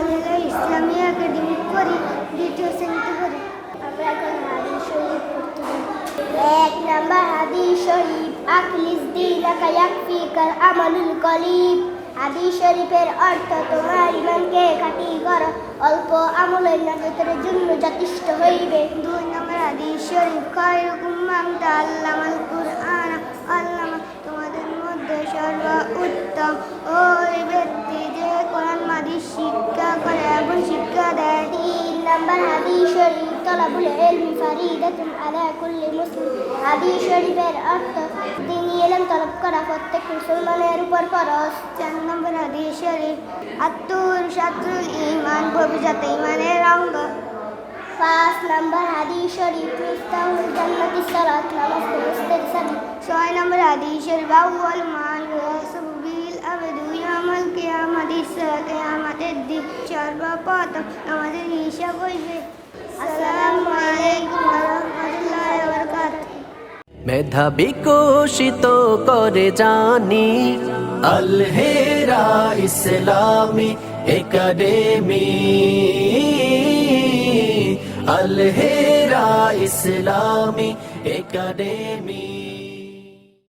উপজেলা ইসলামী একাডেমিক পড়ি, দ্বিতীয় শ্রেণীতে পড়ি। আমরা এখন হাদিস শরীফ পড়তে যাই। 1 নাম্বার হাদিস শরীফ, আখলিস দীনাকা ইয়াকফিকাল আমালুল কলিব। হাদিস শরীফের অর্থ, তোমার ঈমানকে খাঁটি করো, অল্প আমলের নাজাতের জন্য যথেষ্ট হইবে। 2 নাম্বার হাদিস শরীফ, খায়রুকুম মান তাআল্লামাল কুরআন আল্লামা। তোমাদের মধ্যে সর্বোত্তম ওই ব্যক্তি যে কোরআন হাদিস শিক্ষা করে এবং শিক্ষা দেয়। 3 নাম্বার হাদিস শরীফ, তলাবুল ইলমি ফারিদাতুন আলা কুল্লি মুসলিম। হাদিস শরীফের অর্থ, দ্বীনি ইলম তলব করা প্রত্যেক মুসলমানের উপর ফরজ। 4 নম্বর হাদিস শরীফ, আত্তুর শাত্রুল ঈমান, ভবিষ্যৎ ঈমানের অঙ্গ। 5 নম্বর হাদিস শরীফ, মিফতাহুল জান্নাতিস সালাত, নামাজ ফেরেশতাদের সাথী। 6 নম্বর হাদিস শরীফ, আউয়াল মা ইউহাসাবু বিল আবদু ইয়াউমাল কিয়ামাতিস সালাত। কিয়ামতের দিন সর্বপ্রথম আমাদের হিসাব হইবে। আসসালামু আলাইকুম ওয়া রাহমাতুল্লাহি ওয়া বারাকাতুহু। মেধা বিকশিত করে জানি আল হেরা ইসলামী একাডেমি, আল হেরা ইসলামী একাডেমি।